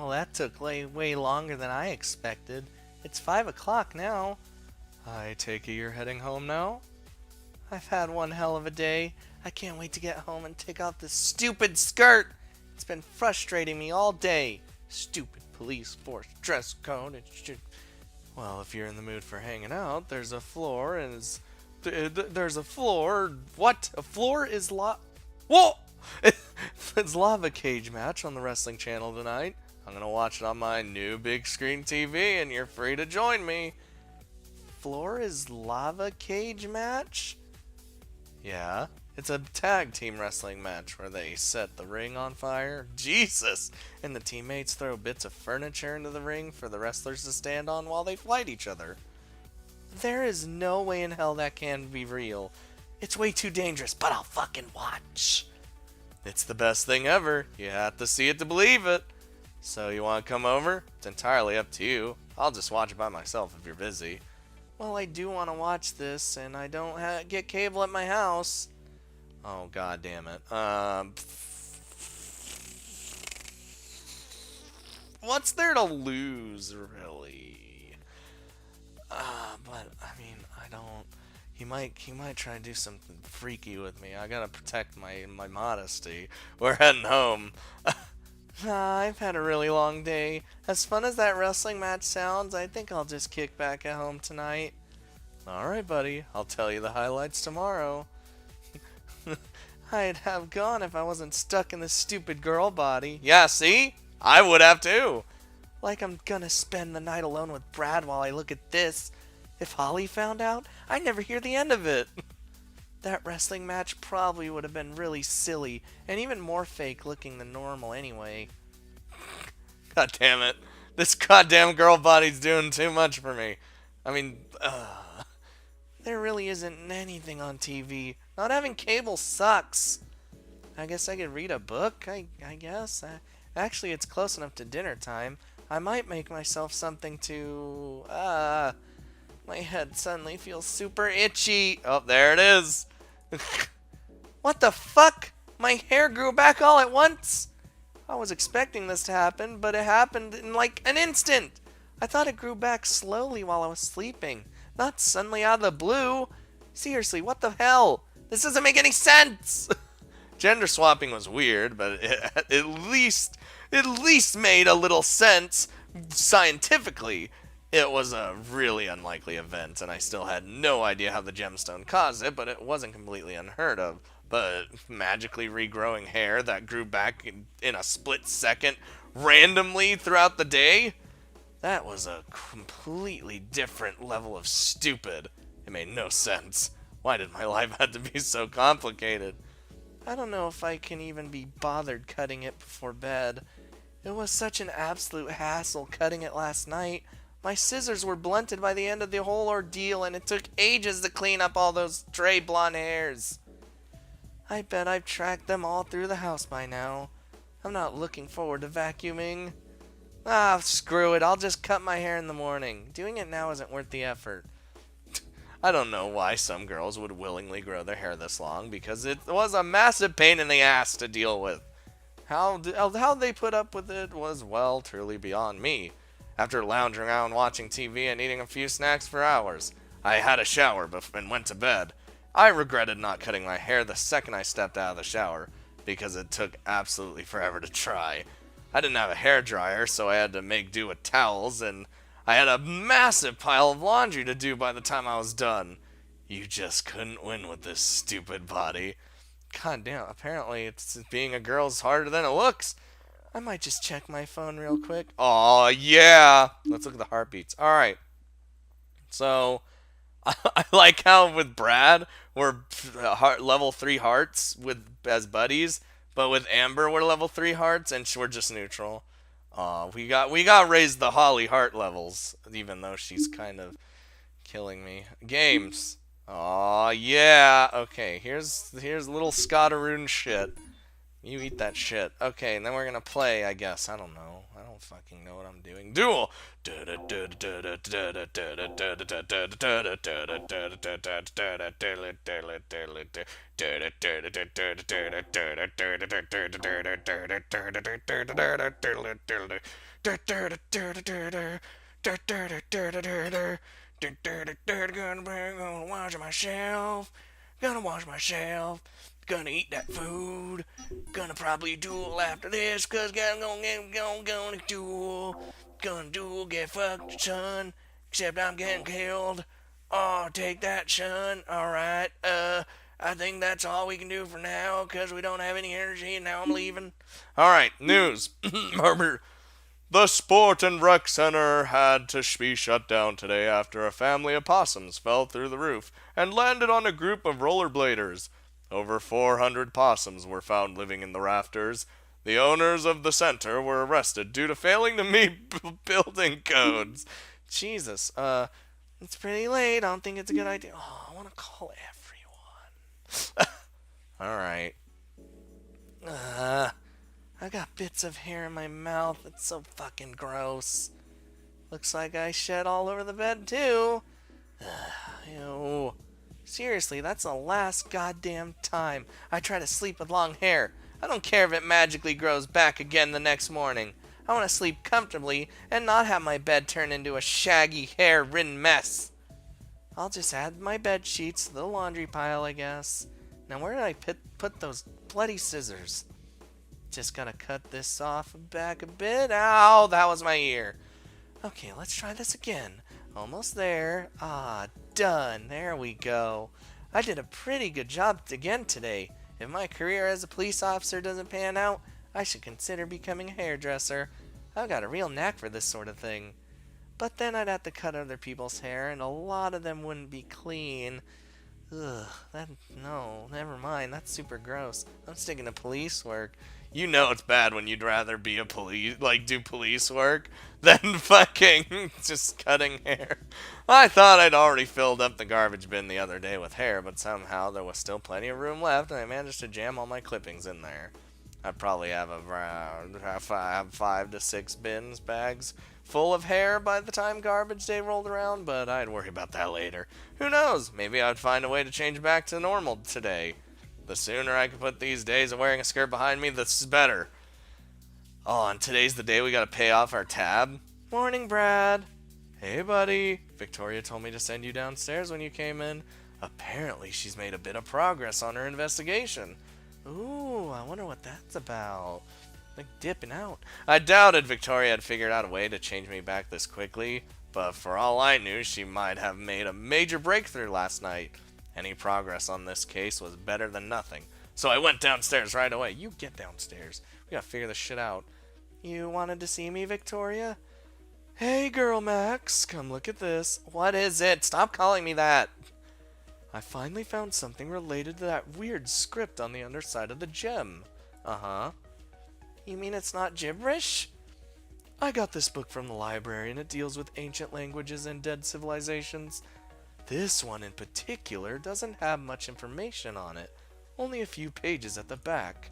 Well, that took way longer than I expected. It's 5 o'clock now. I take it you're heading home now? I've had one hell of a day. I can't wait to get home and take off this stupid skirt. It's been frustrating me all day. Stupid police force dress code. Well, if you're in the mood for hanging out, there's a floor and there's a floor. What? A floor is Whoa! It's lava cage match on the wrestling channel tonight. I'm gonna watch it on my new big screen TV, and you're free to join me. Floor is lava cage match? Yeah, it's a tag team wrestling match where they set the ring on fire. Jesus! And the teammates throw bits of furniture into the ring for the wrestlers to stand on while they fight each other. There is no way in hell that can be real. It's way too dangerous, but I'll fucking watch. It's the best thing ever. You have to see it to believe it. So you want to come over? It's entirely up to you. I'll just watch it by myself if you're busy. Well, I do want to watch this, and I don't get cable at my house. Oh, god damn it. What's there to lose, really? But, I mean, I don't... He might try to do something freaky with me. I gotta protect my modesty. We're heading home. I've had a really long day. As fun as that wrestling match sounds, I think I'll just kick back at home tonight. Alright, buddy. I'll tell you the highlights tomorrow. I'd have gone if I wasn't stuck in this stupid girl body. Yeah, see? I would have too. Like I'm gonna spend the night alone with Brad while I look at this. If Holly found out, I'd never hear the end of it. That wrestling match probably would have been really silly, and even more fake looking than normal anyway. God damn it. This goddamn girl body's doing too much for me. I mean, there really isn't anything on TV. Not having cable sucks. I guess I could read a book, I guess. Actually, it's close enough to dinner time. I might make myself something to... My head suddenly feels super itchy. Oh, there it is. What the fuck? My hair grew back all at once? I was expecting this to happen, but it happened in like an instant. I thought it grew back slowly while I was sleeping, not suddenly out of the blue. Seriously, what the hell? This doesn't make any sense. Gender swapping was weird, but it at least made a little sense scientifically. It was a really unlikely event, and I still had no idea how the gemstone caused it, but it wasn't completely unheard of. But magically regrowing hair that grew back in a split second randomly throughout the day? That was a completely different level of stupid. It made no sense. Why did my life have to be so complicated? I don't know if I can even be bothered cutting it before bed. It was such an absolute hassle cutting it last night. My scissors were blunted by the end of the whole ordeal, and it took ages to clean up all those stray blonde hairs. I bet I've tracked them all through the house by now. I'm not looking forward to vacuuming. Screw it. I'll just cut my hair in the morning. Doing it now isn't worth the effort. I don't know why some girls would willingly grow their hair this long, because it was a massive pain in the ass to deal with. How they put up with it was, well, truly beyond me. After lounging around watching TV and eating a few snacks for hours, I had a shower and went to bed. I regretted not cutting my hair the second I stepped out of the shower, because it took absolutely forever to dry. I didn't have a hairdryer, so I had to make do with towels, and I had a massive pile of laundry to do by the time I was done. You just couldn't win with this stupid body. God damn, apparently being a girl's harder than it looks. I might just check my phone real quick. Aw, yeah. Let's look at the heartbeats. Alright. So, I like how with Brad, we're level 3 hearts as buddies, but with Amber, we're level 3 hearts, and we're just neutral. We got raised the Holly heart levels, even though she's kind of killing me. Games. Aw, yeah. Okay, here's little Scotteroon shit. You eat that shit. Okay, and then we're gonna play, I guess. I don't know. I don't don't fucking know what I'm doing. Duel! Gonna wash myself. Gonna wash myself. Gonna eat that food. Gonna probably duel after this, cause gonna duel. Gonna duel, get fucked, son. Except I'm getting killed. Oh, take that, son. Alright, I think that's all we can do for now, cause we don't have any energy, and now I'm leaving. Alright, news. The Sport and Rec Center had to be shut down today after a family of possums fell through the roof and landed on a group of rollerbladers. Over 400 possums were found living in the rafters. The owners of the center were arrested due to failing to meet building codes. Jesus, it's pretty late. I don't think it's a good idea. Oh, I want to call everyone. Alright. I got bits of hair in my mouth. It's so fucking gross. Looks like I shed all over the bed, too. Ew. Seriously, that's the last goddamn time I try to sleep with long hair. I don't care if it magically grows back again the next morning. I want to sleep comfortably and not have my bed turn into a shaggy, hair-ridden mess. I'll just add my bed sheets to the laundry pile, I guess. Now, where did I put those bloody scissors? Just gotta cut this off back a bit. Ow, that was my ear. Okay, let's try this again. Almost there. Ah, done. There we go. I did a pretty good job again today. If my career as a police officer doesn't pan out, I should consider becoming a hairdresser. I've got a real knack for this sort of thing. But then I'd have to cut other people's hair, and a lot of them wouldn't be clean. Ugh, no, never mind. That's super gross. I'm sticking to police work. You know it's bad when you'd rather be a do police work than fucking just cutting hair. I thought I'd already filled up the garbage bin the other day with hair, but somehow there was still plenty of room left, and I managed to jam all my clippings in there. I'd probably have around 5 to 6 bags full of hair by the time garbage day rolled around, but I'd worry about that later. Who knows? Maybe I'd find a way to change back to normal today. The sooner I can put these days of wearing a skirt behind me, the better. Oh, and today's the day we gotta pay off our tab. Morning, Brad. Hey, buddy. Victoria told me to send you downstairs when you came in. Apparently, she's made a bit of progress on her investigation. Ooh, I wonder what that's about. Like dipping out. I doubted Victoria had figured out a way to change me back this quickly, but for all I knew, she might have made a major breakthrough last night. Any progress on this case was better than nothing. So I went downstairs right away. You get downstairs. We gotta figure this shit out. You wanted to see me, Victoria? Hey, girl Max, come look at this. What is it? Stop calling me that. I finally found something related to that weird script on the underside of the gem. Uh-huh. You mean it's not gibberish? I got this book from the library, and it deals with ancient languages and dead civilizations. This one in particular doesn't have much information on it, only a few pages at the back.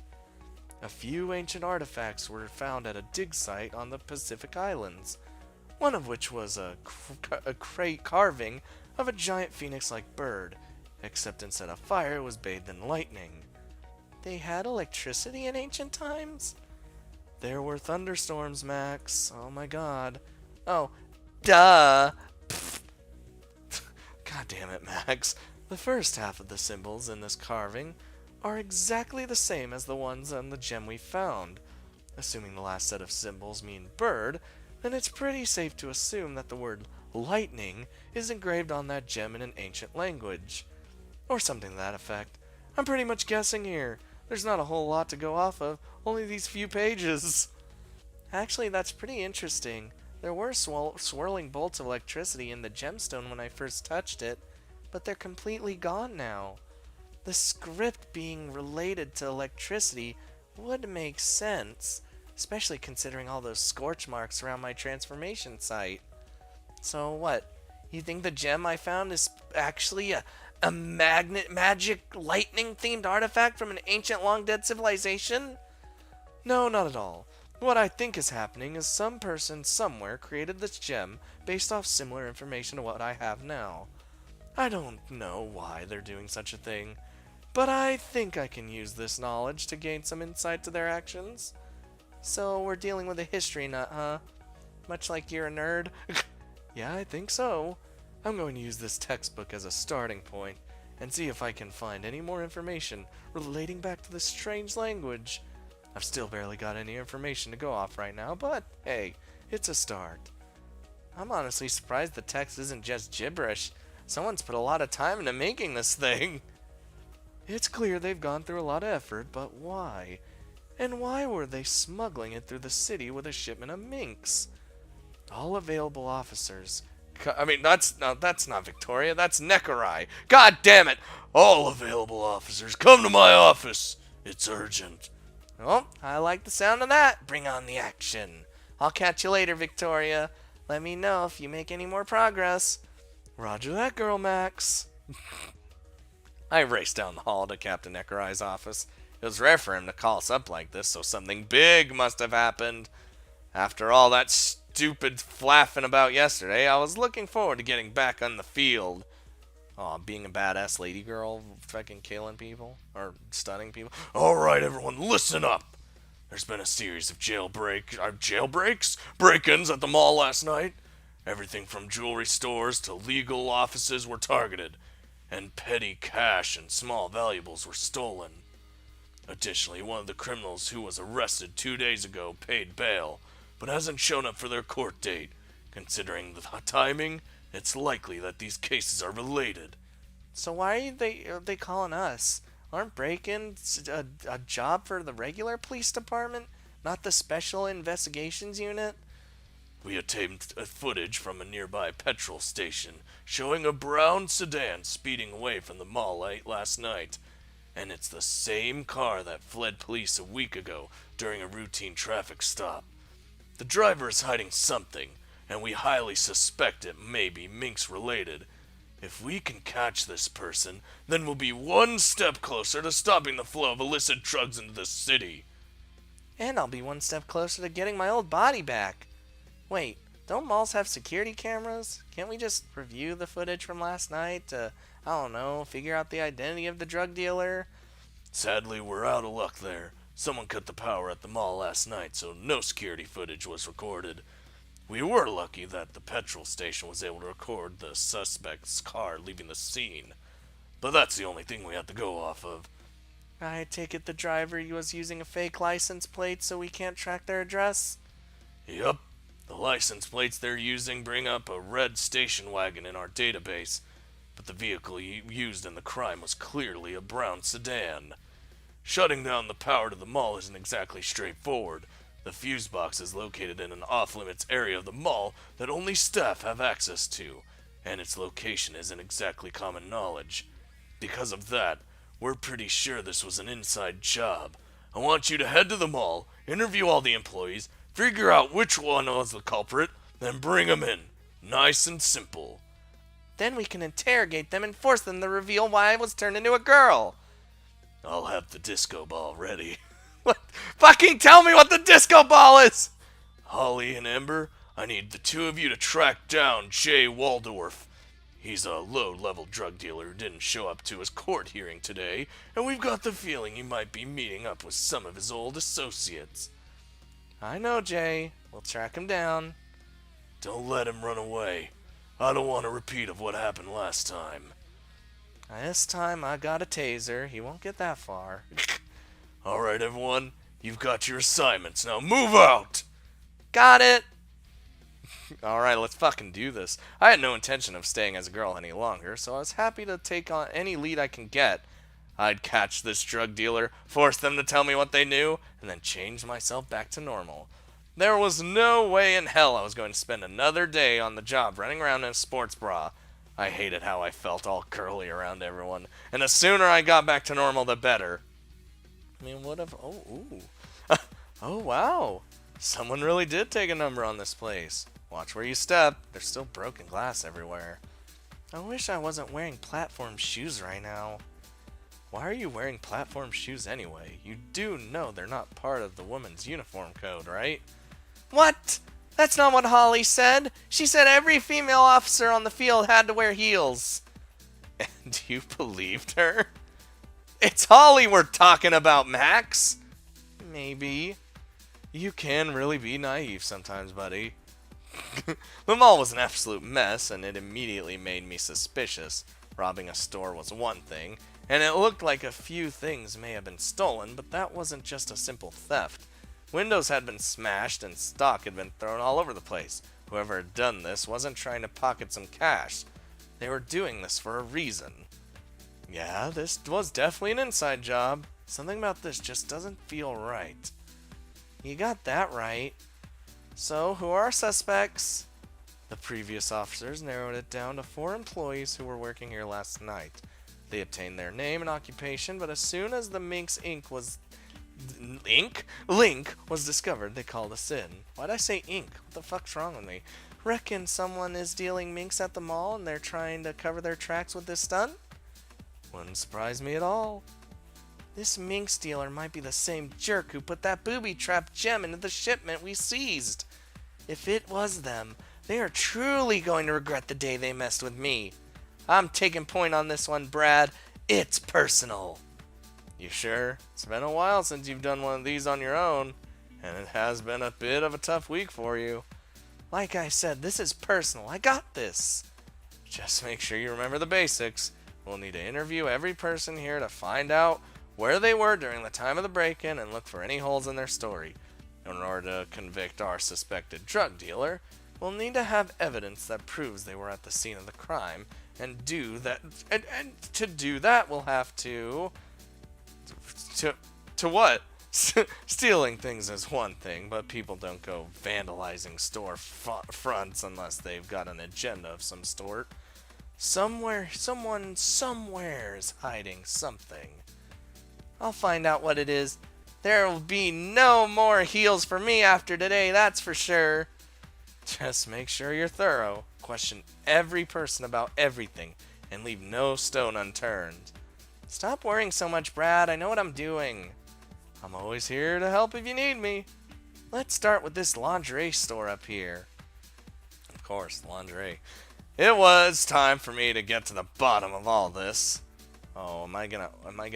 A few ancient artifacts were found at a dig site on the Pacific Islands, one of which was a carving of a giant phoenix-like bird, except instead of fire it was bathed in lightning. They had electricity in ancient times? There were thunderstorms, Max. Oh my god. Oh, duh! God damn it, Max. The first half of the symbols in this carving are exactly the same as the ones on the gem we found. Assuming the last set of symbols mean bird, then it's pretty safe to assume that the word lightning is engraved on that gem in an ancient language. Or something to that effect. I'm pretty much guessing here. There's not a whole lot to go off of, only these few pages. Actually, that's pretty interesting. There were swirling bolts of electricity in the gemstone when I first touched it, but they're completely gone now. The script being related to electricity would make sense, especially considering all those scorch marks around my transformation site. So what? You think the gem I found is actually a magic lightning themed artifact from an ancient long dead civilization? No, not at all. What I think is happening is some person somewhere created this gem based off similar information to what I have now. I don't know why they're doing such a thing, but I think I can use this knowledge to gain some insight to their actions. So we're dealing with a history nut, huh? Much like you're a nerd? Yeah, I think so. I'm going to use this textbook as a starting point and see if I can find any more information relating back to this strange language. I've still barely got any information to go off right now, but hey, it's a start. I'm honestly surprised the text isn't just gibberish. Someone's put a lot of time into making this thing. It's clear they've gone through a lot of effort, but why? And why were they smuggling it through the city with a shipment of minks? All available officers. That's not Victoria, that's Necarai. God damn it! All available officers, come to my office. It's urgent. Oh, I like the sound of that. Bring on the action. I'll catch you later, Victoria. Let me know if you make any more progress. Roger that, girl, Max. I raced down the hall to Captain Necarai's office. It was rare for him to call us up like this, so something big must have happened. After all that stupid flaffing about yesterday, I was looking forward to getting back on the field. Aw, being a badass lady girl, fucking killing people, or stunning people. Alright, everyone, listen up! There's been a series of jailbreaks? Break-ins at the mall last night. Everything from jewelry stores to legal offices were targeted, and petty cash and small valuables were stolen. Additionally, one of the criminals who was arrested 2 days ago paid bail, but hasn't shown up for their court date. Considering the timing, it's likely that these cases are related. So why are they calling us? Aren't break-ins a job for the regular police department, not the special investigations unit? We obtained footage from a nearby petrol station showing a brown sedan speeding away from the mall late last night. And it's the same car that fled police a week ago during a routine traffic stop. The driver is hiding something, and we highly suspect it may be Minx related. If we can catch this person, then we'll be one step closer to stopping the flow of illicit drugs into the city. And I'll be one step closer to getting my old body back. Wait, don't malls have security cameras? Can't we just review the footage from last night to, I don't know, figure out the identity of the drug dealer? Sadly, we're out of luck there. Someone cut the power at the mall last night, so no security footage was recorded. We were lucky that the petrol station was able to record the suspect's car leaving the scene. But that's the only thing we had to go off of. I take it the driver was using a fake license plate so we can't track their address? Yup. The license plates they're using bring up a red station wagon in our database, but the vehicle used in the crime was clearly a brown sedan. Shutting down the power to the mall isn't exactly straightforward. The fuse box is located in an off-limits area of the mall that only staff have access to, and its location isn't exactly common knowledge. Because of that, we're pretty sure this was an inside job. I want you to head to the mall, interview all the employees, figure out which one was the culprit, then bring them in. Nice and simple. Then we can interrogate them and force them to reveal why I was turned into a girl. I'll have the disco ball ready. What? Fucking tell me what the disco ball is! Holly and Ember, I need the two of you to track down Jay Waldorf. He's a low-level drug dealer who didn't show up to his court hearing today, and we've got the feeling he might be meeting up with some of his old associates. I know, Jay. We'll track him down. Don't let him run away. I don't want a repeat of what happened last time. This time I got a taser. He won't get that far. Alright, everyone. You've got your assignments. Now move out! Got it! Alright, let's fucking do this. I had no intention of staying as a girl any longer, so I was happy to take on any lead I can get. I'd catch this drug dealer, force them to tell me what they knew, and then change myself back to normal. There was no way in hell I was going to spend another day on the job running around in a sports bra. I hated how I felt all curly around everyone, and the sooner I got back to normal, the better. I mean, what if... Oh, ooh. Oh, wow. Someone really did take a number on this place. Watch where you step. There's still broken glass everywhere. I wish I wasn't wearing platform shoes right now. Why are you wearing platform shoes anyway? You do know they're not part of the woman's uniform code, right? What? That's not what Holly said. She said every female officer on the field had to wear heels. And you believed her? It's Holly we're talking about, Max. Maybe. You can really be naive sometimes, buddy. The mall was an absolute mess, and it immediately made me suspicious. Robbing a store was one thing, and it looked like a few things may have been stolen, but that wasn't just a simple theft. Windows had been smashed, and stock had been thrown all over the place. Whoever had done this wasn't trying to pocket some cash. They were doing this for a reason. Yeah, this was definitely an inside job. Something about this just doesn't feel right. You got that right. So, who are our suspects? The previous officers narrowed it down to 4 employees who were working here last night. They obtained their name and occupation, but as soon as the Minx Link was discovered, they called us in. Why'd I say ink? What the fuck's wrong with me? Reckon someone is dealing minks at the mall and they're trying to cover their tracks with this stunt? Wouldn't surprise me at all. This minx dealer might be the same jerk who put that booby-trapped gem into the shipment we seized. If it was them, they are truly going to regret the day they messed with me. I'm taking point on this one, Brad. It's personal. You sure? It's been a while since you've done one of these on your own, and it has been a bit of a tough week for you. Like I said, this is personal. I got this. Just make sure you remember the basics. We'll need to interview every person here to find out where they were during the time of the break-in and look for any holes in their story. In order to convict our suspected drug dealer, we'll need to have evidence that proves they were at the scene of the crime, and to do that, we'll have to what? Stealing things is one thing, but people don't go vandalizing store fronts unless they've got an agenda of some sort. Someone somewhere is hiding something. I'll find out what it is. There will be no more heels for me after today, that's for sure. Just make sure you're thorough. Question every person about everything, and leave no stone unturned. Stop worrying so much, Brad. I know what I'm doing. I'm always here to help if you need me. Let's start with this lingerie store up here. Of course, lingerie. It was time for me to get to the bottom of all this. Oh, am I gonna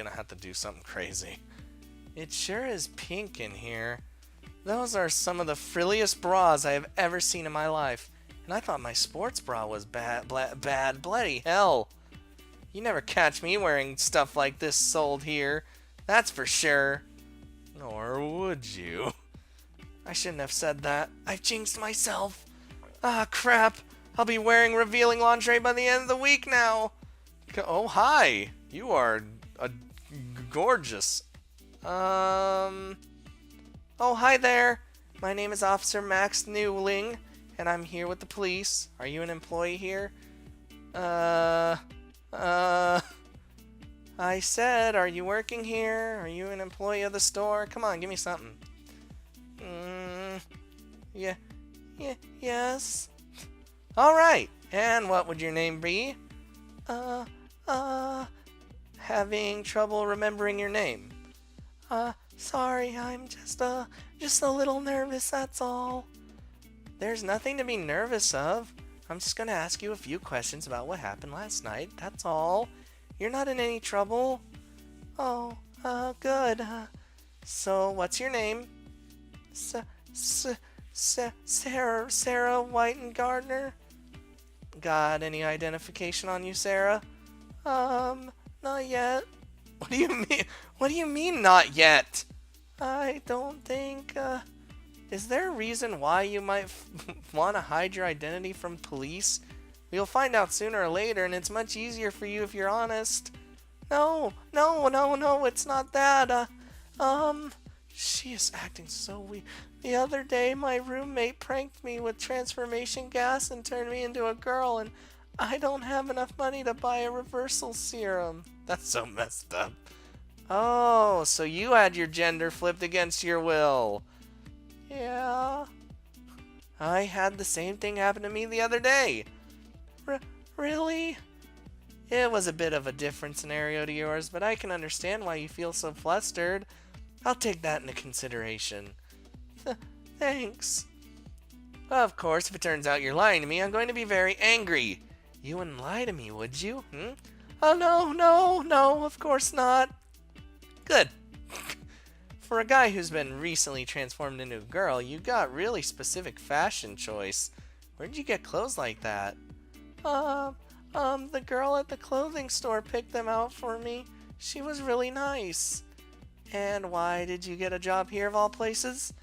have to do something crazy? It sure is pink in here. Those are some of the frilliest bras I have ever seen in my life. And I thought my sports bra was bad, bloody hell. You never catch me wearing stuff like this sold here. That's for sure. Nor would you. I shouldn't have said that. I've jinxed myself. Ah, crap. I'll be wearing revealing lingerie by the end of the week now. Oh, hi. You are gorgeous. Oh, hi there. My name is Officer Max Newling, and I'm here with the police. Are you an employee here? I said, are you working here? Are you an employee of the store? Come on, give me something. Yes. Alright, and what would your name be? Having trouble remembering your name. Sorry, I'm just a little nervous, that's all. There's nothing to be nervous of. I'm just gonna ask you a few questions about what happened last night, that's all. You're not in any trouble? Oh, good. So, what's your name? Sarah White and Gardner? Got any identification on you, Sarah? Not yet. What do you mean? What do you mean, not yet? I don't think, is there a reason why you might want to hide your identity from police? You'll find out sooner or later, and it's much easier for you if you're honest. No, it's not that, she is acting so weird. The other day, my roommate pranked me with transformation gas and turned me into a girl, and I don't have enough money to buy a reversal serum. That's so messed up. Oh, so you had your gender flipped against your will. Yeah. I had the same thing happen to me the other day. Really? It was a bit of a different scenario to yours, but I can understand why you feel so flustered. I'll take that into consideration. Thanks. Of course, if it turns out you're lying to me, I'm going to be very angry. You wouldn't lie to me, would you? Oh, no, of course not. Good. For a guy who's been recently transformed into a girl, you got really specific fashion choice. Where'd you get clothes like that? The girl at the clothing store picked them out for me. She was really nice. And why did you get a job here of all places?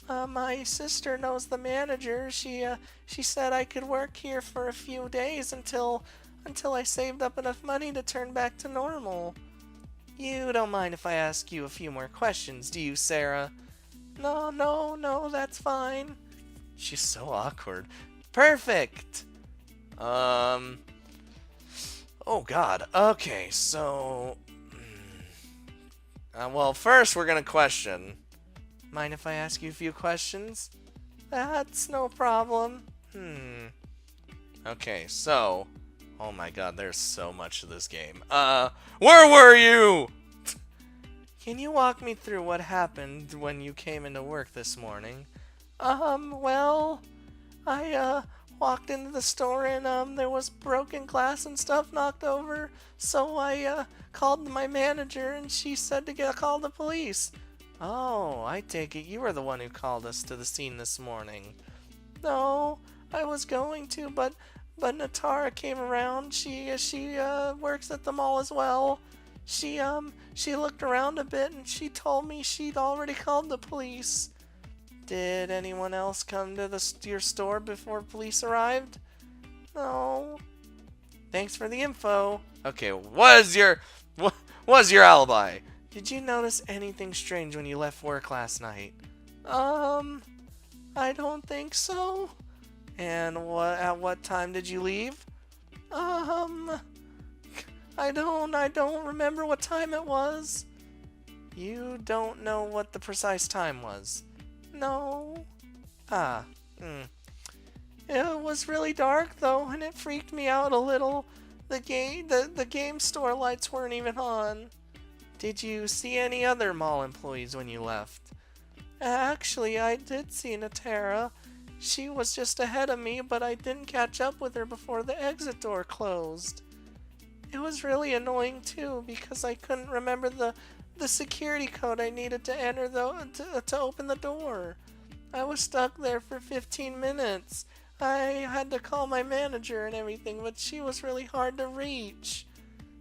My sister knows the manager. She said I could work here for a few days until I saved up enough money to turn back to normal. You don't mind if I ask you a few more questions, do you, Sarah? No, that's fine. She's so awkward. Perfect! Oh god. Okay, so... well, first we're gonna question. Mind if I ask you a few questions? That's no problem. Okay, so... Oh my god, there's so much to this game. Where were you? Can you walk me through what happened when you came into work this morning? Well, I, walked into the store and, there was broken glass and stuff knocked over. So I, called my manager and she said to call the police. Oh, I take it you were the one who called us to the scene this morning. No, I was going to, but Natara came around. She works at the mall as well. She looked around a bit and she told me she'd already called the police. Did anyone else come to your store before police arrived? No. Thanks for the info. Okay, what was your alibi? Did you notice anything strange when you left work last night? I don't think so. And at what time did you leave? I don't remember what time it was. You don't know what the precise time was? No. It was really dark though, and it freaked me out a little. The game store lights weren't even on. Did you see any other mall employees when you left? Actually, I did see Natara. She was just ahead of me, but I didn't catch up with her before the exit door closed. It was really annoying too, because I couldn't remember the security code I needed to enter to open the door. I was stuck there for 15 minutes. I had to call my manager and everything, but she was really hard to reach.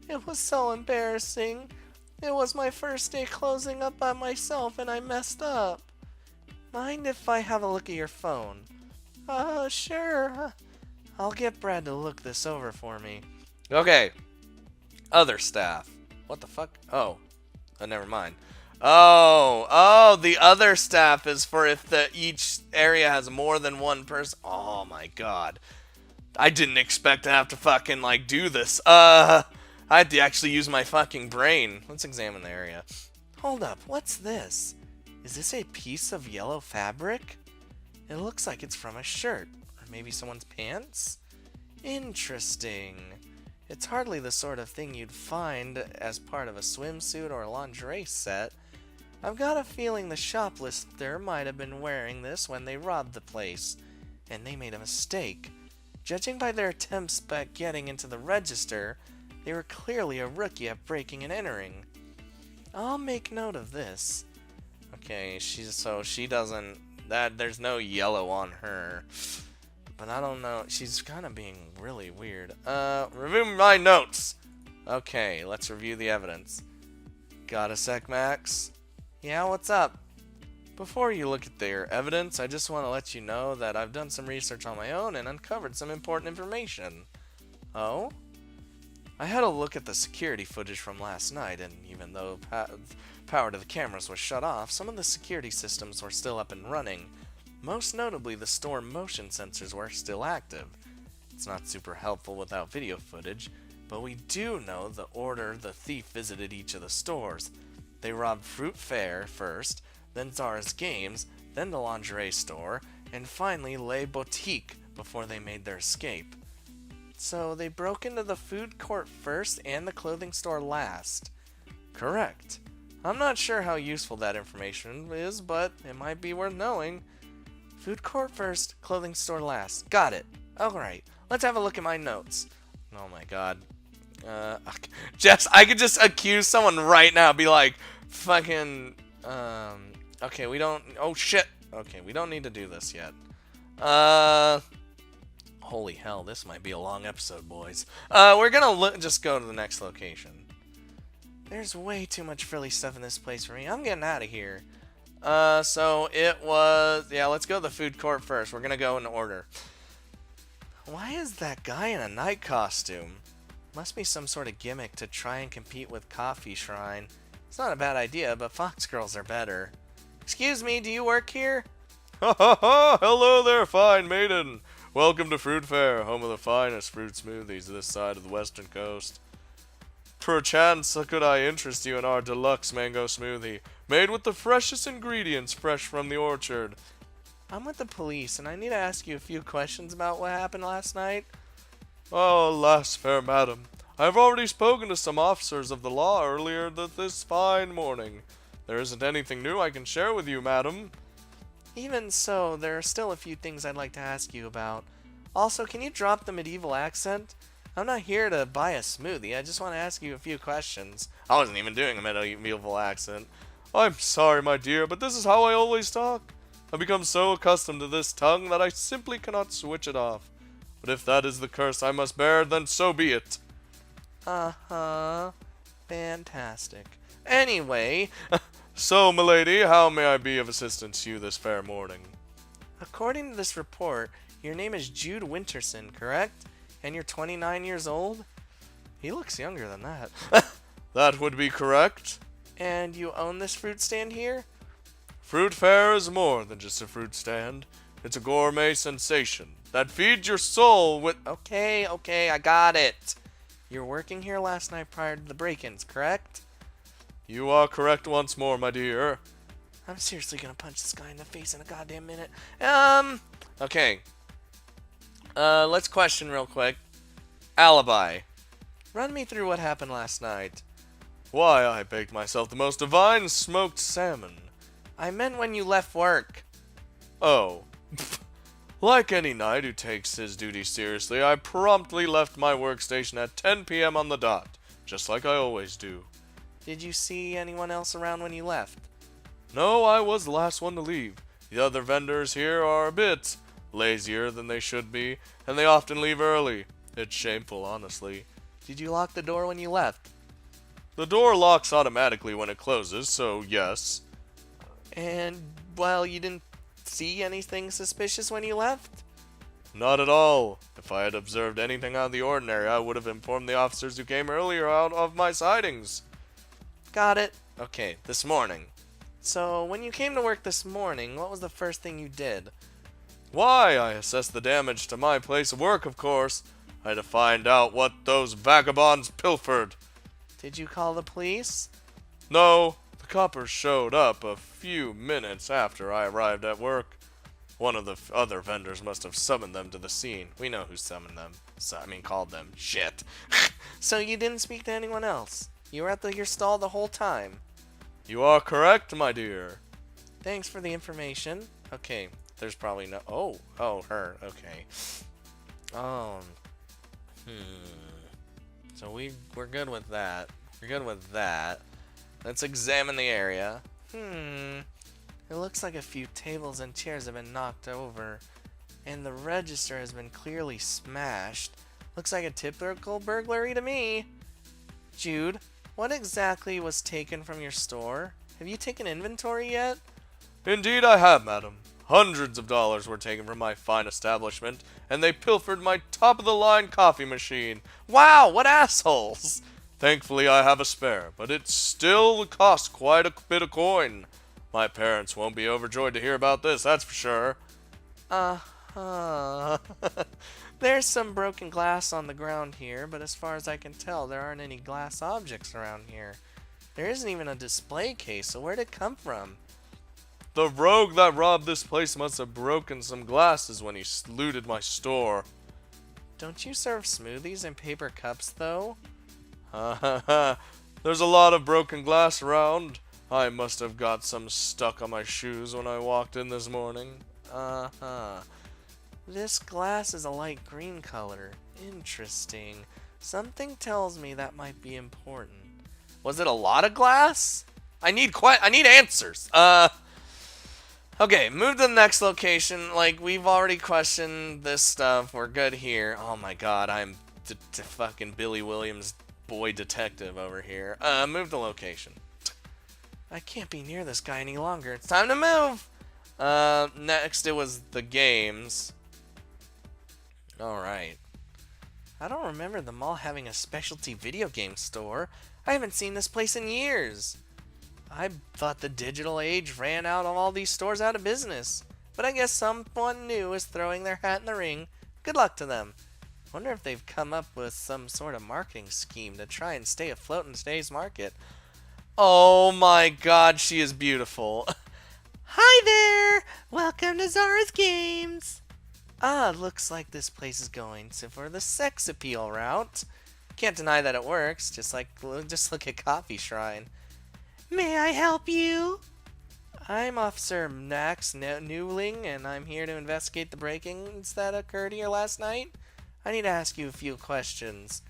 It was so embarrassing. It was my first day closing up by myself and I messed up. Mind if I have a look at your phone? Sure. I'll get Brad to look this over for me. Okay. Other staff. What the fuck? Oh, never mind. Oh, the other staff is for if each area has more than one person. Oh my god. I didn't expect to have to fucking, do this. I had to actually use my fucking brain. Let's examine the area. Hold up, what's this? Is this a piece of yellow fabric? It looks like it's from a shirt. Or maybe someone's pants? Interesting. It's hardly the sort of thing you'd find as part of a swimsuit or a lingerie set. I've got a feeling the shoplifter might have been wearing this when they robbed the place, and they made a mistake. Judging by their attempts at getting into the register, they were clearly a rookie at breaking and entering. I'll make note of this. Okay, she doesn't... there's no yellow on her. But I don't know. She's kind of being really weird. Review my notes. Okay, let's review the evidence. Got a sec, Max? Yeah, what's up? Before you look at their evidence, I just want to let you know that I've done some research on my own and uncovered some important information. Oh? I had a look at the security footage from last night, and even though power to the cameras was shut off, some of the security systems were still up and running. Most notably, the store motion sensors were still active. It's not super helpful without video footage, but we do know the order the thief visited each of the stores. They robbed Fruit Fair first, then Zara's Games, then the lingerie store, and finally Le Boutique before they made their escape. So they broke into the food court first and the clothing store last. Correct. I'm not sure how useful that information is, but it might be worth knowing. Food court first, clothing store last. Got it. Alright, let's have a look at my notes. Oh my god. Jess, I could just accuse someone right now, be like, fucking, okay, we don't, oh shit. Okay, we don't need to do this yet. Holy hell, this might be a long episode, boys. We're gonna just go to the next location. There's way too much frilly stuff in this place for me. I'm getting out of here. So it was, yeah, let's go to the food court first. We're gonna go in order. Why is that guy in a night costume? Must be some sort of gimmick to try and compete with Coffee Shrine. It's not a bad idea, but Fox Girls are better. Excuse me, do you work here? Ha ha ha! Hello there, fine maiden. Welcome to Fruit Fair, home of the finest fruit smoothies this side of the western coast. Perchance could I interest you in our deluxe mango smoothie, made with the freshest ingredients fresh from the orchard. I'm with the police, and I need to ask you a few questions about what happened last night. Oh, alas, fair madam, I have already spoken to some officers of the law earlier this fine morning. There isn't anything new I can share with you, madam. Even so, there are still a few things I'd like to ask you about. Also, can you drop the medieval accent? I'm not here to buy a smoothie, I just want to ask you a few questions. I wasn't even doing a medieval accent. I'm sorry, my dear, but this is how I always talk. I've become so accustomed to this tongue that I simply cannot switch it off. But if that is the curse I must bear, then so be it. Uh-huh. Fantastic. Anyway, so, milady, how may I be of assistance to you this fair morning? according to this report, your name is Jude Winterson, correct? And you're 29 years old? He looks younger than that. That would be correct. And you own this fruit stand here? Fruit Fair is more than just a fruit stand. It's a gourmet sensation that feeds your soul with... Okay, I got it. You're working here last night prior to the break-ins, correct? You are correct once more, my dear. I'm seriously gonna punch this guy in the face in a goddamn minute. Okay. Let's question real quick. Alibi. Run me through what happened last night. Why, I baked myself the most divine smoked salmon. I meant when you left work. Oh. Like any knight who takes his duty seriously, I promptly left my workstation at 10 p.m. on the dot, just like I always do. Did you see anyone else around when you left? No, I was the last one to leave. The other vendors here are a bit lazier than they should be, and they often leave early. It's shameful, honestly. Did you lock the door when you left? The door locks automatically when it closes, so yes. And, well, you didn't see anything suspicious when you left? Not at all. If I had observed anything out of the ordinary, I would have informed the officers who came earlier out of my sightings. Got it. Okay, this morning. So, when you came to work this morning, what was the first thing you did? Why, I assessed the damage to my place of work, of course. I had to find out what those vagabonds pilfered. Did you call the police? No, the coppers showed up a few minutes after I arrived at work. One of the other vendors must have summoned them to the scene. We know who summoned them. Called them. Shit. So you didn't speak to anyone else? You were at your stall the whole time? You are correct, my dear. Thanks for the information. Okay, there's probably no... Oh, her. Okay. So we're good with that. We're good with that. Let's examine the area. It looks like a few tables and chairs have been knocked over, and the register has been clearly smashed. Looks like a typical burglary to me. Jude, what exactly was taken from your store? Have you taken inventory yet? Indeed I have, madam. Hundreds of dollars were taken from my fine establishment, and they pilfered my top-of-the-line coffee machine. Wow, what assholes! Thankfully I have a spare, but it still costs quite a bit of coin. My parents won't be overjoyed to hear about this, that's for sure. There's some broken glass on the ground here, but as far as I can tell, there aren't any glass objects around here. There isn't even a display case, so where'd it come from? The rogue that robbed this place must have broken some glasses when he looted my store. Don't you serve smoothies in paper cups, though? Ha ha ha. There's a lot of broken glass around. I must have got some stuck on my shoes when I walked in this morning. Uh-huh. This glass is a light green color. Interesting. Something tells me that might be important. Was it a lot of glass? I need answers. Okay, move to the next location. Like, we've already questioned this stuff. We're good here. Oh my god, I'm fucking Billy Williams boy detective over here. Move the location. I can't be near this guy any longer. It's time to move! Next it was the games. Alright. I don't remember the mall having a specialty video game store. I haven't seen this place in years. I thought the digital age ran out of all these stores out of business. But I guess someone new is throwing their hat in the ring. Good luck to them. Wonder if they've come up with some sort of marketing scheme to try and stay afloat in today's market. Oh my god, she is beautiful. Hi there! Welcome to Zara's Games! Looks like this place is going for the sex appeal route. Can't deny that it works, just look at Coffee Shrine. May I help you? I'm Officer Max Newling, and I'm here to investigate the break-ins that occurred here last night. I need to ask you a few questions.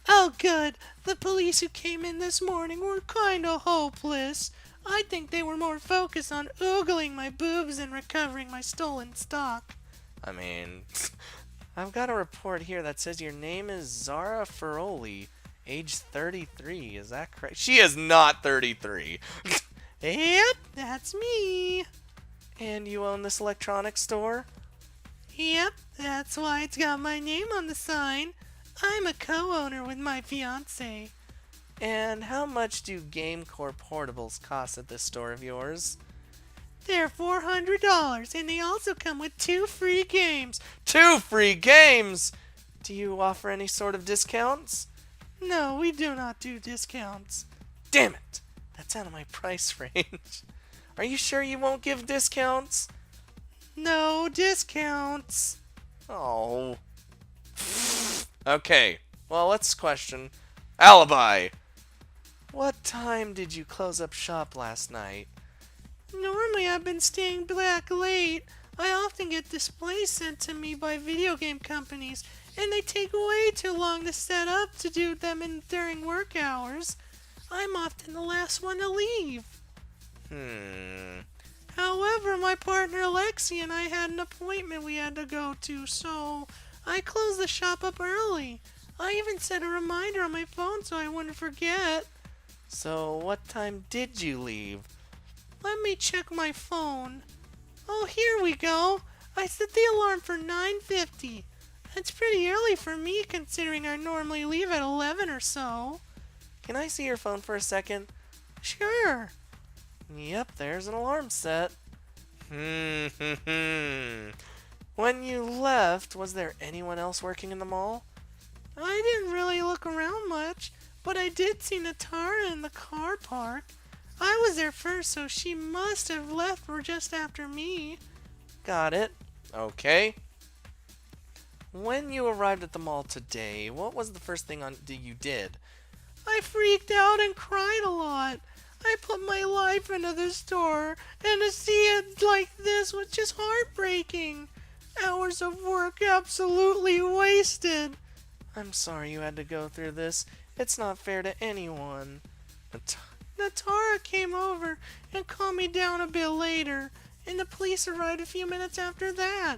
Oh, good. The police who came in this morning were kinda hopeless. I think they were more focused on oogling my boobs and recovering my stolen stock. I mean, I've got a report here that says your name is Zara Ferroli, age 33. Is that correct? She is not 33. Yep, that's me. And you own this electronics store? Yep, that's why it's got my name on the sign. I'm a co-owner with my fiance. And how much do GameCore portables cost at this store of yours? They're $400, and they also come with 2 free games. 2 free games? Do you offer any sort of discounts? No, we do not do discounts. Damn it! That's out of my price range. Are you sure you won't give discounts? No discounts. Oh. Okay, well, let's question alibi. What time did you close up shop last night? Normally I've been staying back late. I often get displays sent to me by video game companies, and they take way too long to set up to do them during work hours. I'm often the last one to leave. However, my partner Alexi and I had an appointment we had to go to, so I closed the shop up early. I even set a reminder on my phone so I wouldn't forget. So, what time did you leave? Let me check my phone. Oh, here we go. I set the alarm for 9:50. That's pretty early for me, considering I normally leave at 11 or so. Can I see your phone for a second? Sure. Yep, there's an alarm set. When you left, was there anyone else working in the mall? I didn't really look around much, but I did see Natara in the car park. I was there first, so she must have left just after me. Got it. Okay. When you arrived at the mall today, what was the first thing you did? I freaked out and cried a lot. I put my life into the store, and to see it like this was just heartbreaking. Hours of work absolutely wasted. I'm sorry you had to go through this. It's not fair to anyone. Natara came over and calmed me down a bit later, and the police arrived a few minutes after that.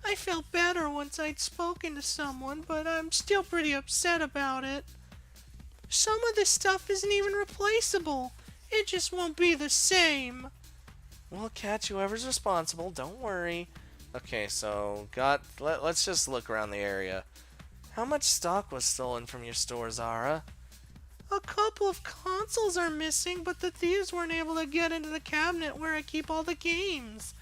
I felt better once I'd spoken to someone, but I'm still pretty upset about it. Some of this stuff isn't even replaceable. It just won't be the same. We'll catch whoever's responsible, don't worry. Okay, so let's just look around the area. How much stock was stolen from your store, Zara? A couple of consoles are missing, but the thieves weren't able to get into the cabinet where I keep all the games.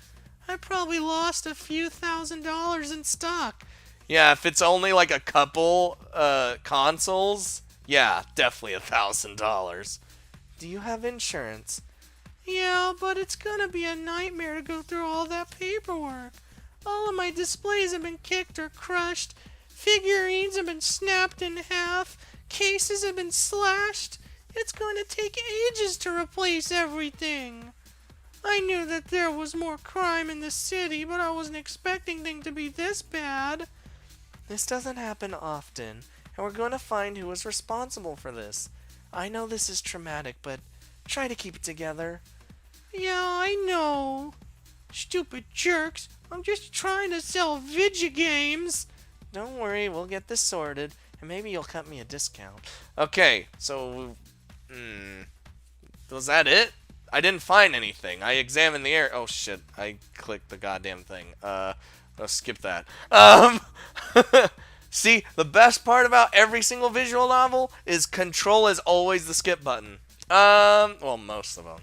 I probably lost a few $1,000s in stock. Yeah, if it's only like a couple consoles, yeah, definitely $1,000. Do you have insurance? Yeah, but it's gonna be a nightmare to go through all that paperwork. All of my displays have been kicked or crushed, Figurines have been snapped in half. Cases have been slashed. It's going to take ages to replace everything. I knew that there was more crime in the city, but I wasn't expecting things to be this bad. This doesn't happen often, and we're going to find who was responsible for this. I know this is traumatic, but try to keep it together. Yeah, I know. Stupid jerks. I'm just trying to sell video games. Don't worry, we'll get this sorted, and maybe you'll cut me a discount. Okay, so... was that it? I didn't find anything. I examined the area. Oh, shit. I clicked the goddamn thing. I'll skip that. See, the best part about every single visual novel is control is always the skip button. Well, most of them.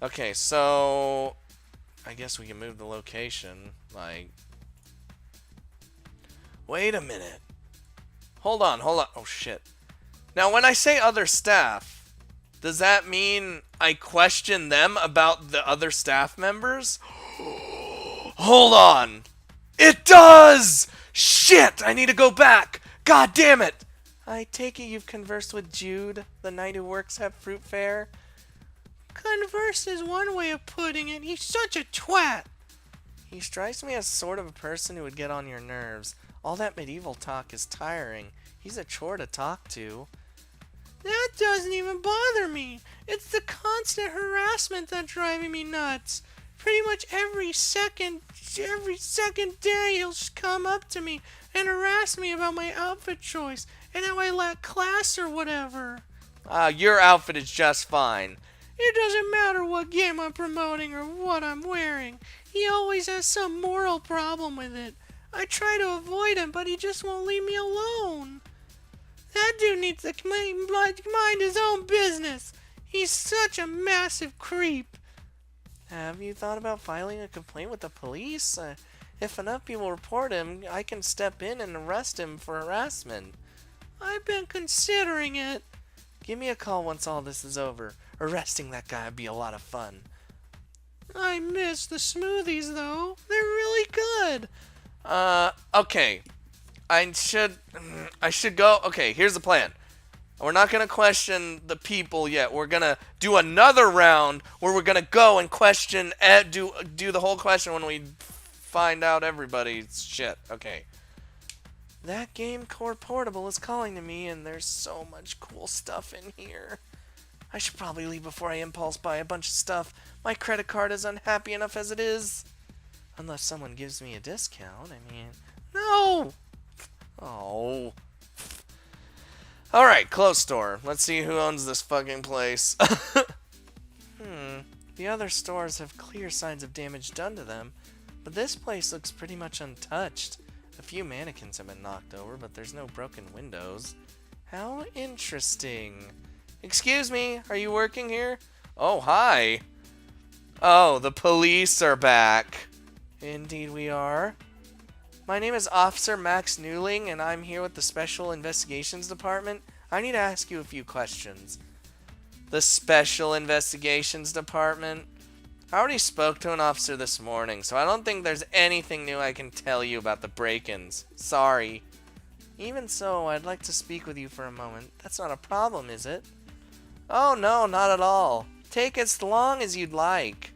Okay, so... I guess we can move the location. Like... Wait a minute. Hold on. Oh, shit. Now, when I say other staff... Does that mean I question them about the other staff members? Hold on. It does! Shit! I need to go back! God damn it! I take it you've conversed with Jude, the knight who works at Fruit Fair? Converse is one way of putting it. He's such a twat! He strikes me as sort of a person who would get on your nerves. All that medieval talk is tiring. He's a chore to talk to. That doesn't even bother me. It's the constant harassment that's driving me nuts. Pretty much every second day he'll just come up to me and harass me about my outfit choice and how I lack class or whatever. Your outfit is just fine. It doesn't matter what game I'm promoting or what I'm wearing. He always has some moral problem with it. I try to avoid him, but he just won't leave me alone. That dude needs to mind his own business. He's such a massive creep. Have you thought about filing a complaint with the police? If enough people report him, I can step in and arrest him for harassment. I've been considering it. Give me a call once all this is over. Arresting that guy would be a lot of fun. I miss the smoothies, though. They're really good. Okay. I should go. Okay, here's the plan. We're not going to question the people yet. We're going to do another round where we're going to go and question, do the whole question when we find out everybody's shit. Okay. That Game Core Portable is calling to me, and there's so much cool stuff in here. I should probably leave before I impulse buy a bunch of stuff. My credit card is unhappy enough as it is. Unless someone gives me a discount, I mean... No! Oh. Alright, clothes store. Let's see who owns this fucking place. The other stores have clear signs of damage done to them, but this place looks pretty much untouched. A few mannequins have been knocked over, but there's no broken windows. How interesting. Excuse me, are you working here? Oh, hi. Oh, the police are back. Indeed we are. My name is Officer Max Newling, and I'm here with the Special Investigations Department. I need to ask you a few questions. The Special Investigations Department? I already spoke to an officer this morning, so I don't think there's anything new I can tell you about the break-ins. Sorry. Even so, I'd like to speak with you for a moment. That's not a problem, is it? Oh, no, not at all. Take as long as you'd like.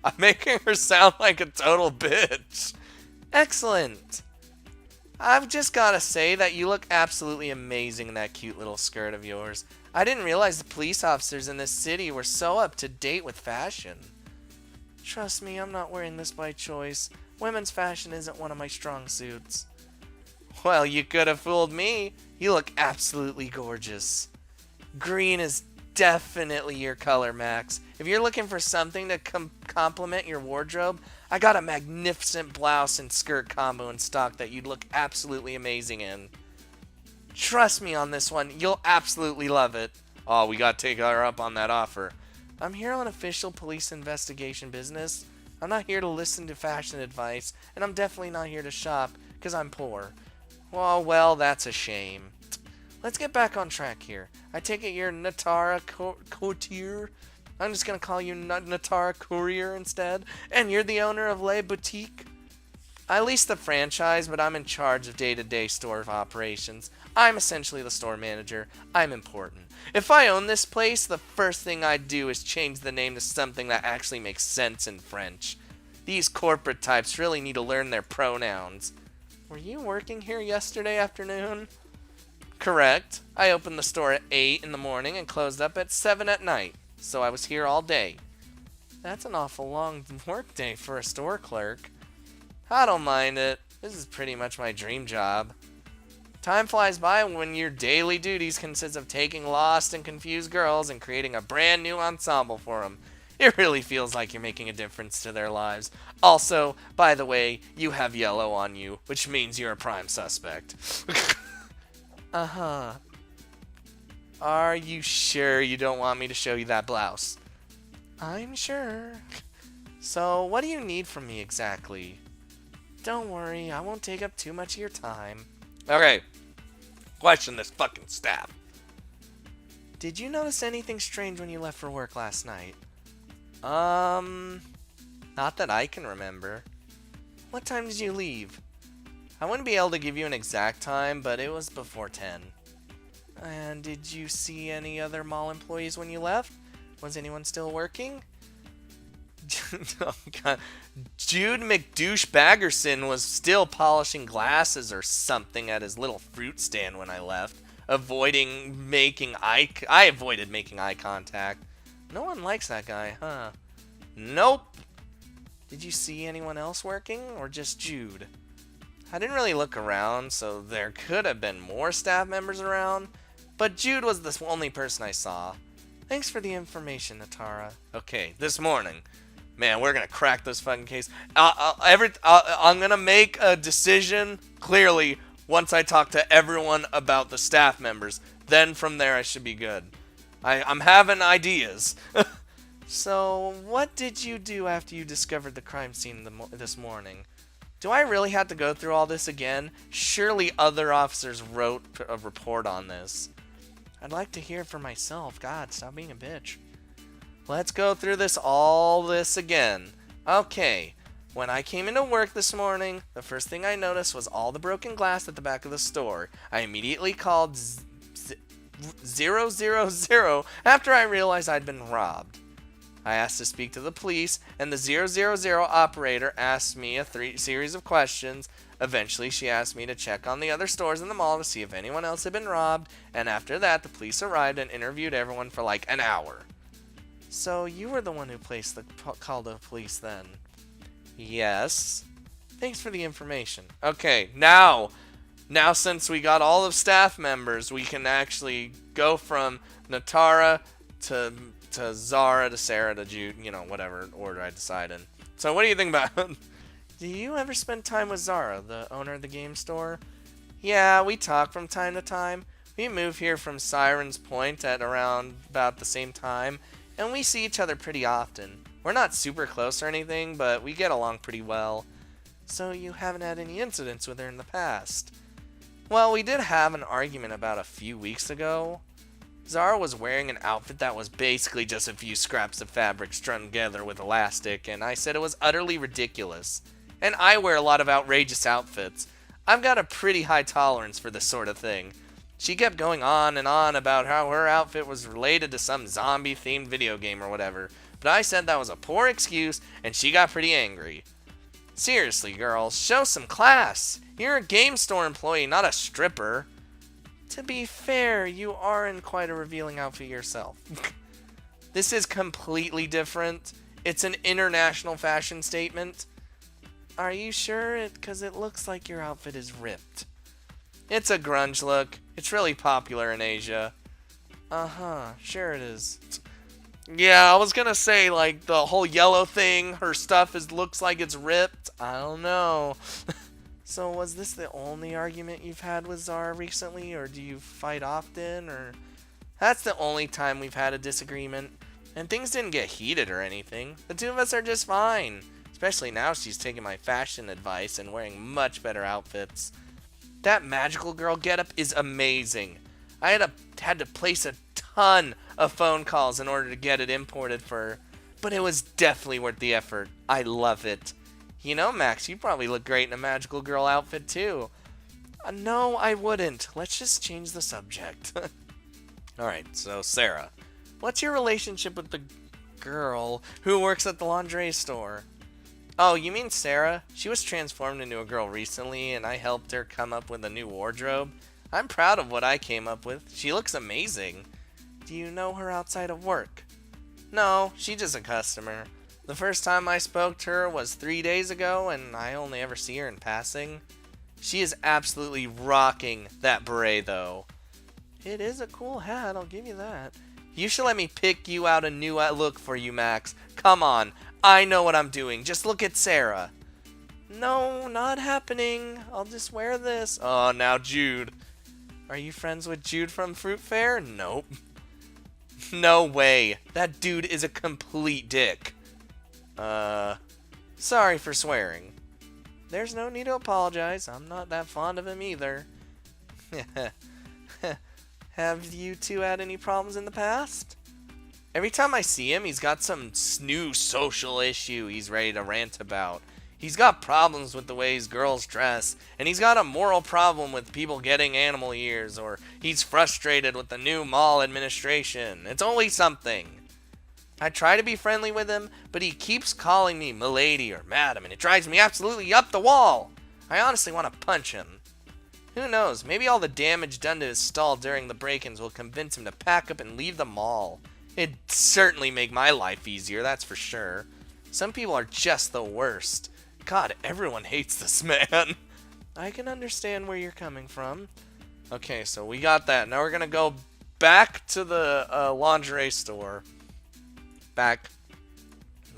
I'm making her sound like a total bitch. Excellent. I've just gotta say that you look absolutely amazing in that cute little skirt of yours. I didn't realize the police officers in this city were so up to date with fashion. Trust me, I'm not wearing this by choice. Women's fashion isn't one of my strong suits. Well, you could have fooled me. You look absolutely gorgeous. Green is definitely your color, Max. If you're looking for something to complement your wardrobe, I got a magnificent blouse and skirt combo in stock that you'd look absolutely amazing in. Trust me on this one, you'll absolutely love it. Oh, we gotta take her up on that offer. I'm here on official police investigation business. I'm not here to listen to fashion advice, and I'm definitely not here to shop, because I'm poor. Well, that's a shame. Let's get back on track here. I take it you're Natara Coutier. I'm just gonna call you Natara Courier instead. And you're the owner of Le Boutique? I lease the franchise, but I'm in charge of day-to-day store operations. I'm essentially the store manager. I'm important. If I own this place, the first thing I'd do is change the name to something that actually makes sense in French. These corporate types really need to learn their pronouns. Were you working here yesterday afternoon? Correct. I opened the store at 8 in the morning and closed up at 7 at night, so I was here all day. That's an awful long work day for a store clerk. I don't mind it. This is pretty much my dream job. Time flies by when your daily duties consist of taking lost and confused girls and creating a brand new ensemble for them. It really feels like you're making a difference to their lives. Also, by the way, you have yellow on you, which means you're a prime suspect. Uh-huh. Are you sure you don't want me to show you that blouse? I'm sure. So, what do you need from me exactly? Don't worry, I won't take up too much of your time. Okay. Question this fucking staff. Did you notice anything strange when you left for work last night? Not that I can remember. What time did you leave? I wouldn't be able to give you an exact time, but it was before 10. And did you see any other mall employees when you left? Was anyone still working? Oh, God. Jude McDouche Baggerson was still polishing glasses or something at his little fruit stand when I left. I avoided making eye contact. No one likes that guy, huh? Nope. Did you see anyone else working, or just Jude? I didn't really look around, so there could have been more staff members around, but Jude was the only person I saw. Thanks for the information, Natara. Okay, this morning. Man, we're gonna crack this fucking case. I'm gonna make a decision clearly once I talk to everyone about the staff members. Then from there I should be good. I'm having ideas. So, what did you do after you discovered the crime scene this morning? Do I really have to go through all this again? Surely other officers wrote a report on this. I'd like to hear it for myself. God, stop being a bitch. Let's go through all this again. Okay, when I came into work this morning, the first thing I noticed was all the broken glass at the back of the store. I immediately called 000 after I realized I'd been robbed. I asked to speak to the police, and the 000 operator asked me a series of questions. Eventually, she asked me to check on the other stores in the mall to see if anyone else had been robbed, and after that, the police arrived and interviewed everyone for like an hour. So, you were the one who called the police then? Yes. Thanks for the information. Okay, now since we got all of staff members, we can actually go from Natara to Zara to Sarah to Jude, whatever order I decide in. So what do you think about Do you ever spend time with Zara, the owner of the game store? Yeah, we talk from time to time. We moved here from Siren's Point at around about the same time, and we see each other pretty often. We're not super close or anything, but we get along pretty well. So you haven't had any incidents with her in the past? Well, we did have an argument about a few weeks ago. Zara was wearing an outfit that was basically just a few scraps of fabric strung together with elastic, and I said it was utterly ridiculous. And I wear a lot of outrageous outfits. I've got a pretty high tolerance for this sort of thing. She kept going on and on about how her outfit was related to some zombie-themed video game or whatever, but I said that was a poor excuse, and she got pretty angry. Seriously, girls, show some class. You're a game store employee, not a stripper. To be fair, you are in quite a revealing outfit yourself. This is completely different. It's an international fashion statement. Are you sure? Because it looks like your outfit is ripped. It's a grunge look. It's really popular in Asia. Uh-huh, sure it is. Yeah, I was gonna say, like, the whole yellow thing, her stuff looks like it's ripped. I don't know. So was this the only argument you've had with Zara recently, or do you fight often, or... That's the only time we've had a disagreement, and things didn't get heated or anything. The two of us are just fine, especially now she's taking my fashion advice and wearing much better outfits. That magical girl getup is amazing. I had to place a ton of phone calls in order to get it imported for her, but it was definitely worth the effort. I love it. You know, Max, you'd probably look great in a magical girl outfit, too. No, I wouldn't. Let's just change the subject. Alright, so Sarah. What's your relationship with the girl who works at the lingerie store? Oh, you mean Sarah? She was transformed into a girl recently, and I helped her come up with a new wardrobe. I'm proud of what I came up with. She looks amazing. Do you know her outside of work? No, she's just a customer. The first time I spoke to her was 3 days ago, and I only ever see her in passing. She is absolutely rocking that beret, though. It is a cool hat, I'll give you that. You should let me pick you out a new look for you, Max. Come on, I know what I'm doing. Just look at Sarah. No, not happening. I'll just wear this. Oh, now Jude. Are you friends with Jude from Fruit Fair? Nope. No way. That dude is a complete dick. Sorry for swearing. There's no need to apologize. I'm not that fond of him either. Have you two had any problems in the past? Every time I see him, he's got some new social issue he's ready to rant about. He's got problems with the ways girls dress, and he's got a moral problem with people getting animal ears, or he's frustrated with the new mall administration. It's always something. I try to be friendly with him, but he keeps calling me milady or madam, and it drives me absolutely up the wall. I honestly want to punch him. Who knows, maybe all the damage done to his stall during the break-ins will convince him to pack up and leave the mall. It'd certainly make my life easier, that's for sure. Some people are just the worst. God, everyone hates this man. I can understand where you're coming from. Okay, so we got that. Now we're gonna go back to the lingerie store. Back.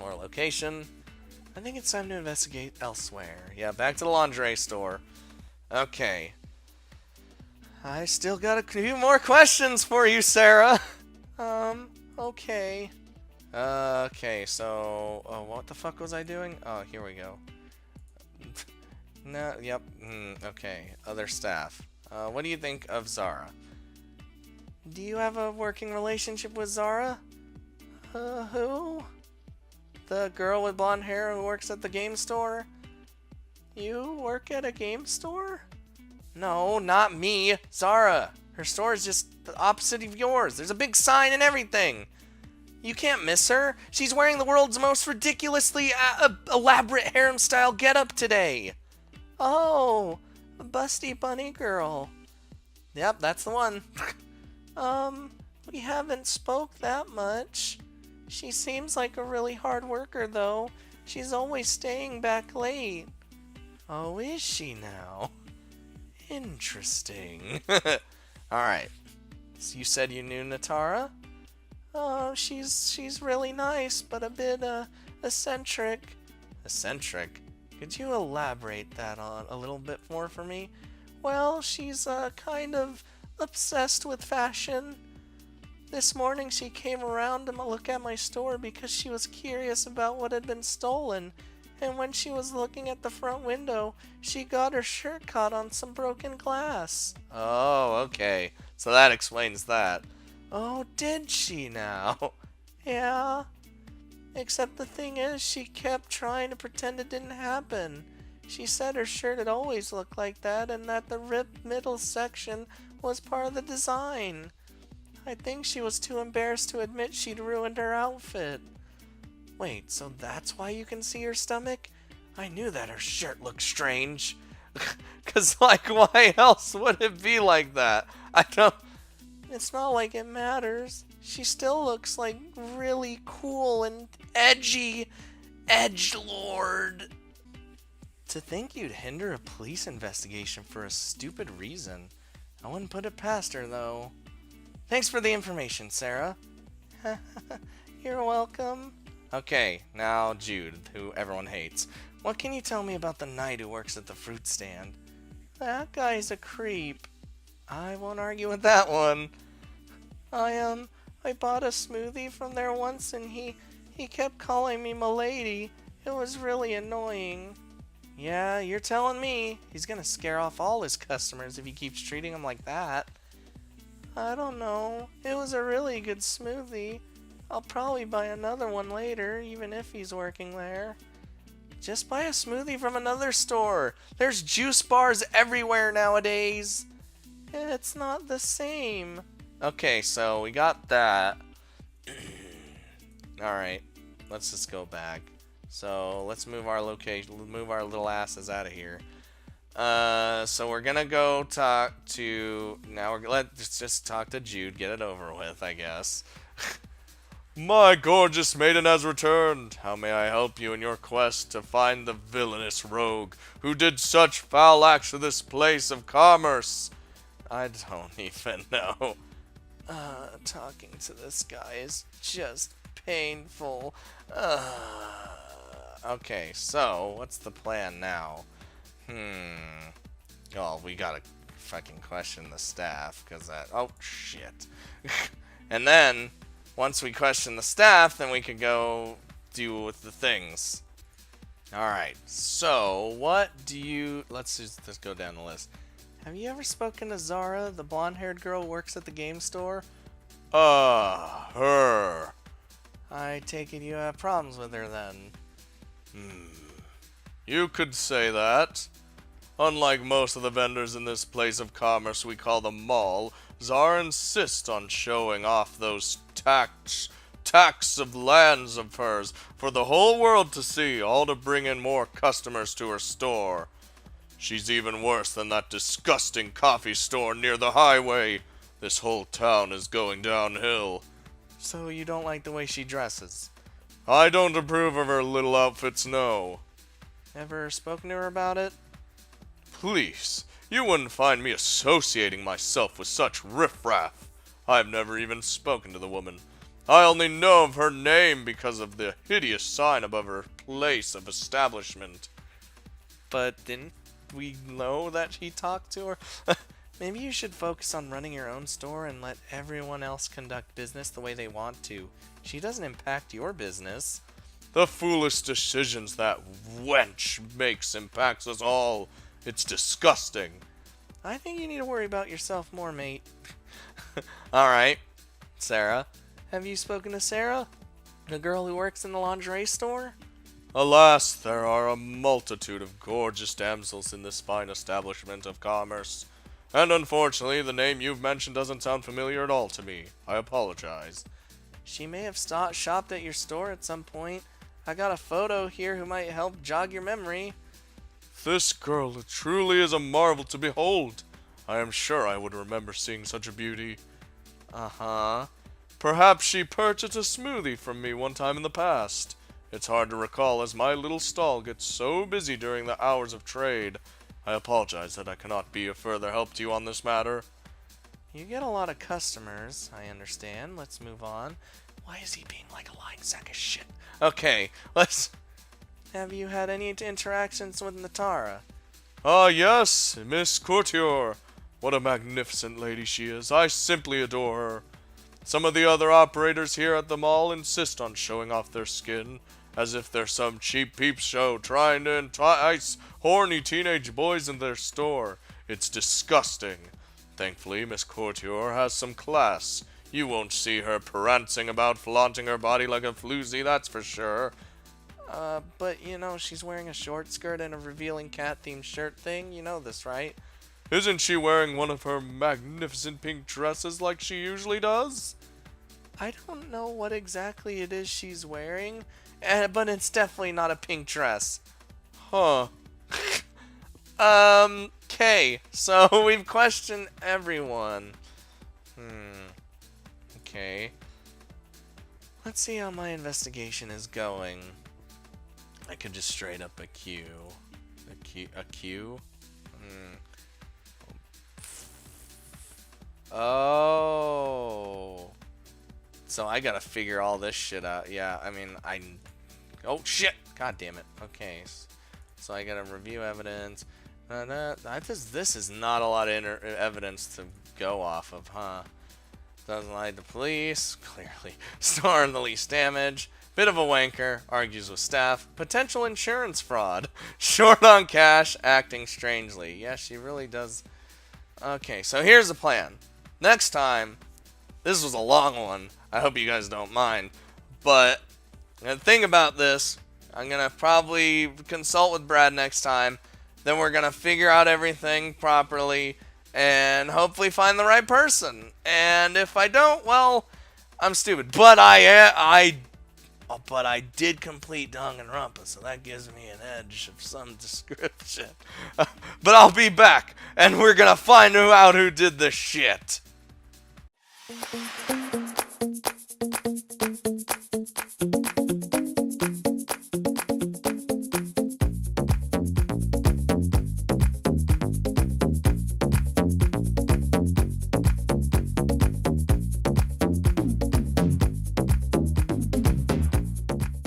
More location. I think it's time to investigate elsewhere. Yeah, back to the lingerie store. Okay. I still got a few more questions for you, Sarah. Okay. Okay, so... Oh, what the fuck was I doing? Oh, here we go. No, yep. Okay, other staff. What do you think of Zara? Do you have a working relationship with Zara? Who? The girl with blonde hair who works at the game store? You work at a game store? No, not me. Zara. Her store is just the opposite of yours. There's a big sign and everything. You can't miss her. She's wearing the world's most ridiculously elaborate harem style getup today. Oh, a busty bunny girl. Yep, that's the one. We haven't spoke that much. She seems like a really hard worker, though. She's always staying back late. Oh, is she now? Interesting. Alright. So you said you knew Natara? Oh, she's really nice, but a bit, eccentric. Eccentric? Could you elaborate that on a little bit more for me? Well, she's, kind of obsessed with fashion. This morning she came around to look at my store because she was curious about what had been stolen. And when she was looking at the front window, she got her shirt caught on some broken glass. Oh, okay. So that explains that. Oh, did she now? Yeah. Except the thing is, she kept trying to pretend it didn't happen. She said her shirt had always looked like that and that the ripped middle section was part of the design. I think she was too embarrassed to admit she'd ruined her outfit. Wait, so that's why you can see her stomach? I knew that her shirt looked strange. 'Cause, like, why else would it be like that? I don't... It's not like it matters. She still looks like really cool and edgy. Edgelord. To think you'd hinder a police investigation for a stupid reason. I wouldn't put it past her, though. Thanks for the information, Sarah. You're welcome. Okay, now Jude, who everyone hates. What can you tell me about the knight who works at the fruit stand? That guy's a creep. I won't argue with that one. I bought a smoothie from there once and he kept calling me milady. It was really annoying. Yeah, you're telling me. He's gonna scare off all his customers if he keeps treating them like that. I don't know. It was a really good smoothie. I'll probably buy another one later, even if he's working there. Just buy a smoothie from another store. There's juice bars everywhere nowadays. It's not the same. Okay, so we got that. Alright, let's just go back. So let's move our location, move our little asses out of here. So we're gonna go talk to, let's just talk to Jude, get it over with, I guess. My gorgeous maiden has returned. How may I help you in your quest to find the villainous rogue who did such foul acts to this place of commerce? I don't even know. Talking to this guy is just painful. Okay, so what's the plan now? Oh, we gotta fucking question the staff, cause that. Oh shit. And then once we question the staff, then we can go do with the things. All right. So what do you? Let's go down the list. Have you ever spoken to Zara, the blonde-haired girl who works at the game store? Her. I take it you have problems with her then. You could say that. Unlike most of the vendors in this place of commerce we call the mall, Zara insists on showing off those tacks of lands of hers for the whole world to see, all to bring in more customers to her store. She's even worse than that disgusting coffee store near the highway. This whole town is going downhill. So you don't like the way she dresses? I don't approve of her little outfits, no. Ever spoken to her about it? Please, you wouldn't find me associating myself with such riffraff. I've never even spoken to the woman. I only know of her name because of the hideous sign above her place of establishment. But didn't we know that he talked to her? Maybe you should focus on running your own store and let everyone else conduct business the way they want to. She doesn't impact your business. The foolish decisions that wench makes impacts us all. It's disgusting. I think you need to worry about yourself more, mate. Alright. Sarah. Have you spoken to Sarah? The girl who works in the lingerie store? Alas, there are a multitude of gorgeous damsels in this fine establishment of commerce. And unfortunately, the name you've mentioned doesn't sound familiar at all to me. I apologize. She may have shopped at your store at some point. I got a photo here who might help jog your memory. This girl truly is a marvel to behold. I am sure I would remember seeing such a beauty. Uh-huh. Perhaps she purchased a smoothie from me one time in the past. It's hard to recall as my little stall gets so busy during the hours of trade. I apologize that I cannot be of further help to you on this matter. You get a lot of customers, I understand. Let's move on. Why is he being like a lying sack of shit? Okay, let's... Have you had any interactions with Natara? Ah, yes, Miss Courtier. What a magnificent lady she is. I simply adore her. Some of the other operators here at the mall insist on showing off their skin, as if they're some cheap peep show trying to entice horny teenage boys in their store. It's disgusting. Thankfully, Miss Courtier has some class. You won't see her prancing about flaunting her body like a floozy, that's for sure. But you know, she's wearing a short skirt and a revealing cat-themed shirt thing. You know this, right? Isn't she wearing one of her magnificent pink dresses like she usually does? I don't know what exactly it is she's wearing, but it's definitely not a pink dress. Huh. Okay, so we've questioned everyone. Okay. Let's see how my investigation is going. I could just straight up a Q. A Q? Oh. So I gotta figure all this shit out. Yeah, I mean, oh shit! God damn it. Okay. So I gotta review evidence. This is not a lot of evidence to go off of, huh? Doesn't lie to police. Clearly. Store in the least damage. Bit of a wanker. Argues with staff. Potential insurance fraud. Short on cash. Acting strangely. Yeah, she really does. Okay, so here's the plan. Next time, this was a long one. I hope you guys don't mind. But the thing about this, I'm gonna probably consult with Brad next time. Then we're gonna figure out everything properly and hopefully find the right person. And if I don't, well, I'm stupid. But I did complete Danganronpa, so that gives me an edge of some description. But I'll be back, and we're gonna find out who did the shit.